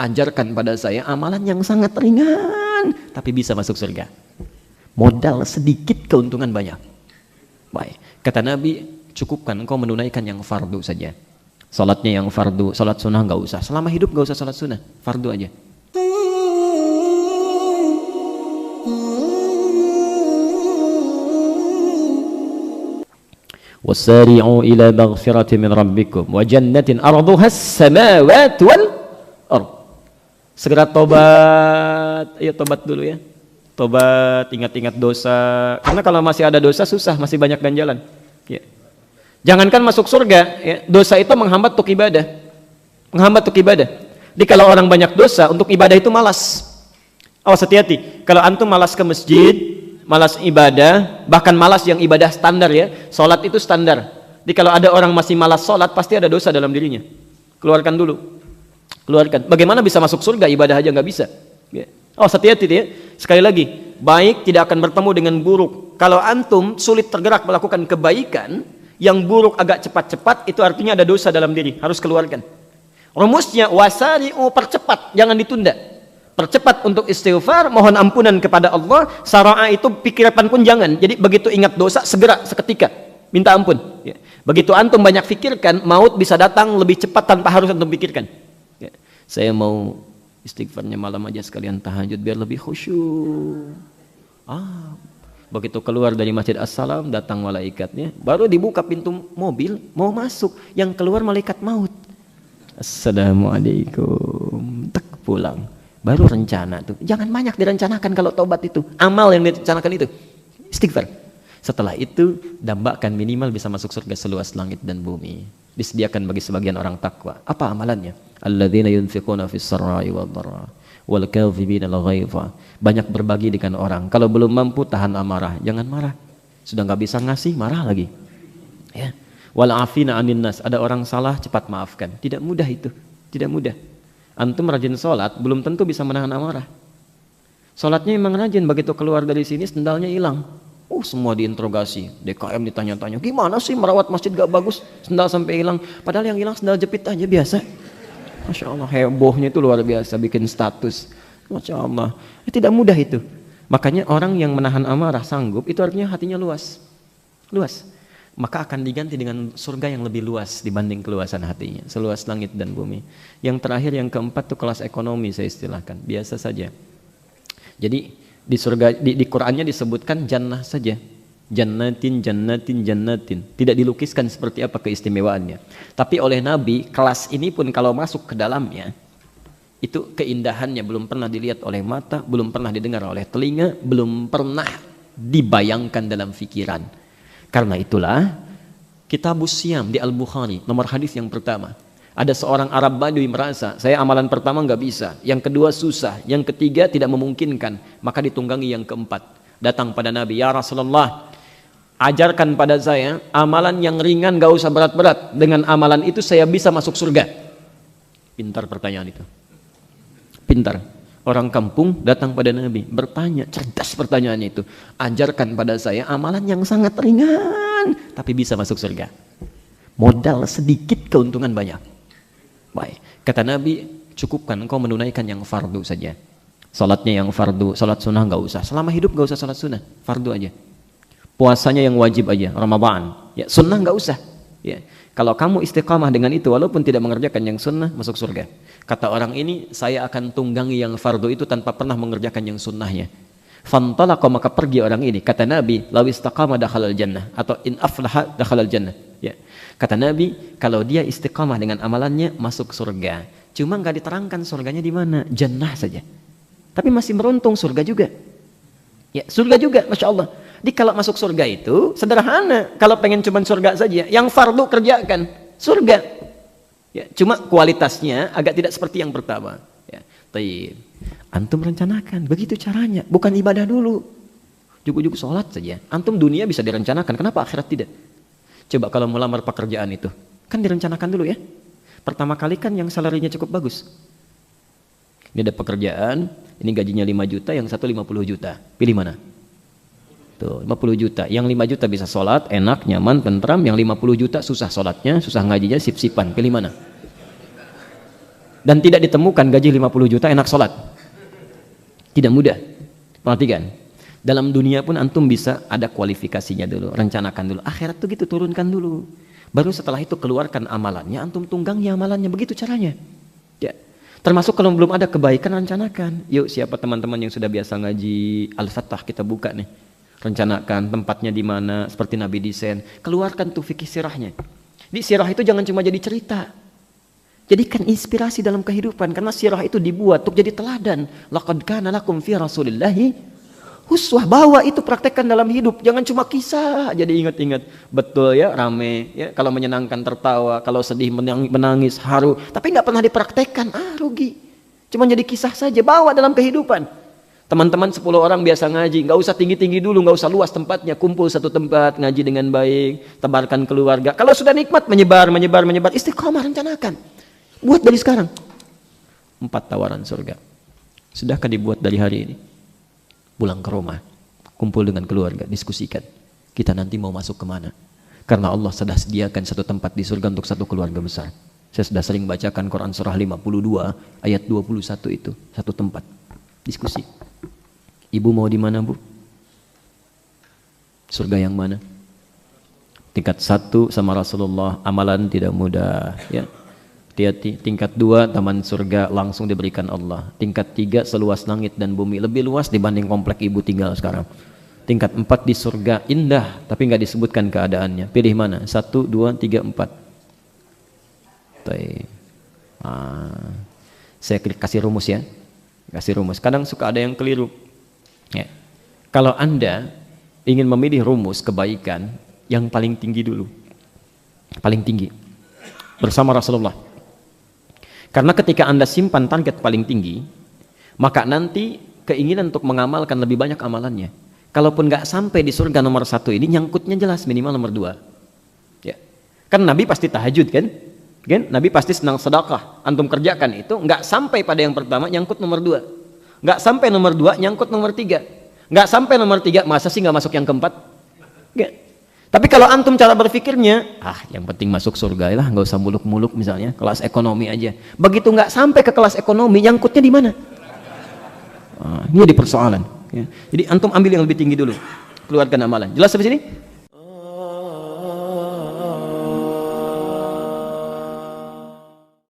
Ajarkan pada saya amalan yang sangat ringan, tapi bisa masuk surga. Modal sedikit, keuntungan banyak. Baik, kata Nabi, cukupkan engkau menunaikan yang fardu saja. Salatnya yang fardu, salat sunnah nggak usah. Selama hidup nggak usah salat sunnah, fardu aja. Wasari'u ila maghfirati min rabbikum wa jannatin arduha as-samawati wal ardh. Segera tobat. Ayo tobat dulu ya. Tobat, ingat-ingat dosa. Karena kalau masih ada dosa susah, masih banyak ganjalan. Ya. Jangankan masuk surga, ya, dosa itu menghambat untuk ibadah. Menghambat untuk ibadah. Jadi kalau orang banyak dosa, untuk ibadah itu malas. Awas, hati-hati. Kalau antum malas ke masjid, malas ibadah, bahkan malas yang ibadah standar ya. Sholat itu standar. Jadi kalau ada orang masih malas sholat, pasti ada dosa dalam dirinya. Keluarkan dulu. Keluarkan. Bagaimana bisa masuk surga, ibadah aja nggak bisa. Ya. Awas, hati-hati ya. Sekali lagi, baik tidak akan bertemu dengan buruk. Kalau antum sulit tergerak melakukan kebaikan, yang buruk agak cepat-cepat, itu artinya ada dosa dalam diri, harus keluarkan. Rumusnya wasari'u, percepat, jangan ditunda. Percepat untuk istighfar, mohon ampunan kepada Allah. Sara'a itu pikiran pun jangan. Jadi begitu ingat dosa, segera seketika minta ampun. Ya. Begitu antum banyak pikirkan, maut bisa datang lebih cepat tanpa harus antum pikirkan. Ya. Saya mau istighfarnya malam aja sekalian tahajud biar lebih khusyuk. Begitu keluar dari Masjid As-Salam, datang malaikatnya, baru dibuka pintu mobil, mau masuk, yang keluar malaikat maut. Assalamualaikum, tak pulang. Baru rencana tuh, jangan banyak direncanakan kalau taubat itu, amal yang direncanakan itu, istighfar. Setelah itu, dambakan minimal bisa masuk surga seluas langit dan bumi. Disediakan bagi sebagian orang takwa. Apa amalannya? Alladzina yunfiquna fis sarra'i wad dharra wal kadhibina al ghaidha. Banyak berbagi dengan orang. Kalau belum mampu tahan amarah, jangan marah. Sudah nggak bisa ngasih, marah lagi. Ya. Wal afina 'anin nas. Ada orang salah, cepat maafkan. Tidak mudah itu. Tidak mudah. Antum rajin sholat, belum tentu bisa menahan amarah. Sholatnya memang rajin, begitu keluar dari sini sendalnya hilang. Semua diinterogasi, DKM ditanya-tanya, gimana sih merawat masjid gak bagus, sendal sampai hilang. Padahal yang hilang sendal jepit aja biasa. Masya Allah, hebohnya itu luar biasa, bikin status. Masya Allah, tidak mudah itu. Makanya orang yang menahan amarah sanggup, itu artinya hatinya luas. Luas. Maka akan diganti dengan surga yang lebih luas dibanding keluasan hatinya. Seluas langit dan bumi. Yang terakhir, yang keempat itu kelas ekonomi saya istilahkan. Biasa saja. Jadi di surga, di Qur'annya disebutkan jannah saja. Jannatin, jannatin, jannatin. Tidak dilukiskan seperti apa keistimewaannya. Tapi oleh Nabi, kelas ini pun kalau masuk ke dalamnya, itu keindahannya belum pernah dilihat oleh mata, belum pernah didengar oleh telinga, belum pernah dibayangkan dalam pikiran. Karena itulah Kitabus Siyam di Al-Bukhari, nomor hadis yang pertama. Ada seorang Arab Badui merasa, saya amalan pertama nggak bisa, yang kedua susah, yang ketiga tidak memungkinkan, maka ditunggangi yang keempat. Datang pada Nabi, ya Rasulullah, ajarkan pada saya amalan yang ringan, nggak usah berat-berat. Dengan amalan itu saya bisa masuk surga. Pintar pertanyaan itu. Pintar. Orang kampung datang pada Nabi, bertanya, cerdas pertanyaannya itu. Ajarkan pada saya amalan yang sangat ringan, tapi bisa masuk surga. Modal sedikit, keuntungan banyak. Baik, kata Nabi, cukupkan engkau menunaikan yang fardu saja. Salatnya yang fardu, salat sunnah nggak usah. Selama hidup nggak usah salat sunnah, fardu aja. Puasanya yang wajib aja, Ramadan. Ya, sunnah nggak usah. Ya, kalau kamu istiqamah dengan itu, walaupun tidak mengerjakan yang sunnah, masuk surga. Kata orang ini, saya akan tunggangi yang fardu itu tanpa pernah mengerjakan yang sunnahnya. Fantalaqa, maka pergi orang ini. Kata Nabi, law istaqama dakhalal jannah, atau in aflaha dakhalal jannah. Ya. Kata Nabi, kalau dia istiqamah dengan amalannya, masuk surga. Cuma nggak diterangkan surganya di mana, jannah saja. Tapi masih beruntung, surga juga. Ya, surga juga, Masya Allah. Jadi kalau masuk surga itu sederhana. Kalau pengen cuma surga saja, yang fardu kerjakan, surga. Ya, cuma kualitasnya agak tidak seperti yang pertama. Ya, taib. Antum rencanakan, begitu caranya. Bukan ibadah dulu. Jugu-jugu sholat saja. Antum dunia bisa direncanakan, kenapa akhirat tidak? Coba kalau melamar pekerjaan itu, kan direncanakan dulu ya. Pertama kali kan yang salarinya cukup bagus. Ini ada pekerjaan, ini gajinya 5 juta, yang satu 50 juta. Pilih mana? Tuh, 50 juta. Yang 5 juta bisa sholat, enak, nyaman, tentram. Yang 50 juta susah sholatnya, susah ngajinya, sip-sipan. Pilih mana? dan tidak ditemukan gaji 50 juta enak sholat. Tidak mudah. Perhatikan, dalam dunia pun antum bisa ada kualifikasinya dulu, rencanakan dulu. Akhirat tuh gitu, turunkan dulu. Baru setelah itu keluarkan amalannya, antum tunggangi amalannya, begitu caranya. Ya. Termasuk kalau belum ada kebaikan, rencanakan. Yuk, siapa teman-teman yang sudah biasa ngaji Al-Fattah, kita buka nih. Rencanakan tempatnya di mana, seperti Nabi desain. Keluarkan tuh fikih sirahnya. Di sirah itu jangan cuma jadi cerita. Jadikan inspirasi dalam kehidupan, karena sirah itu dibuat untuk jadi teladan. Laqad kana lakum fi Rasulillahi uswah, bawa itu praktekkan dalam hidup, jangan cuma kisah jadi ingat-ingat. Betul ya, rame ya, kalau menyenangkan tertawa, kalau sedih menangis haru, tapi nggak pernah dipraktekkan, rugi. Cuma jadi kisah saja, bawa dalam kehidupan. Teman-teman 10 orang biasa ngaji, nggak usah tinggi-tinggi dulu, nggak usah luas tempatnya, kumpul satu tempat, ngaji dengan baik, tebarkan keluarga. Kalau sudah nikmat, menyebar, istiqomah, rencanakan. Buat dari sekarang. 4 tawaran surga. Sudahkah dibuat dari hari ini? Pulang ke rumah, kumpul dengan keluarga, diskusikan. Kita nanti mau masuk kemana? Karena Allah sudah sediakan satu tempat di surga untuk satu keluarga besar. Saya sudah sering bacakan Quran surah 52 ayat 21 itu, satu tempat. Diskusi. Ibu mau di mana, Bu? Surga yang mana? Tingkat 1 sama Rasulullah, amalan tidak mudah, ya. Hati-hati. Tingkat 2, taman surga langsung diberikan Allah. Tingkat 3, seluas langit dan bumi, lebih luas dibanding komplek ibu tinggal sekarang. Tingkat 4, di surga indah, tapi nggak disebutkan keadaannya. Pilih mana? 1, 2, 3, 4. Saya kasih rumus ya. Kasih rumus. Kadang suka ada yang keliru. Ya. Kalau Anda ingin memilih rumus kebaikan, yang paling tinggi dulu. Paling tinggi. Bersama Rasulullah. Karena ketika Anda simpan target paling tinggi, maka nanti keinginan untuk mengamalkan lebih banyak amalannya. Kalaupun nggak sampai di surga nomor 1 ini, nyangkutnya jelas minimal nomor 2. Ya. Kan Nabi pasti tahajud kan? Nabi pasti senang sedekah. Antum kerjakan itu, nggak sampai pada yang pertama, nyangkut nomor 2. Nggak sampai nomor 2, nyangkut nomor 3. Nggak sampai nomor 3, masa sih nggak masuk yang keempat? Nggak. Tapi kalau antum cara berpikirnya, yang penting masuk surga lah, nggak usah muluk-muluk misalnya, kelas ekonomi aja. Begitu nggak sampai ke kelas ekonomi, nyangkutnya di mana? Ini jadi persoalan. Ya. Jadi antum ambil yang lebih tinggi dulu, keluarkan amalan. Jelas sampai sini?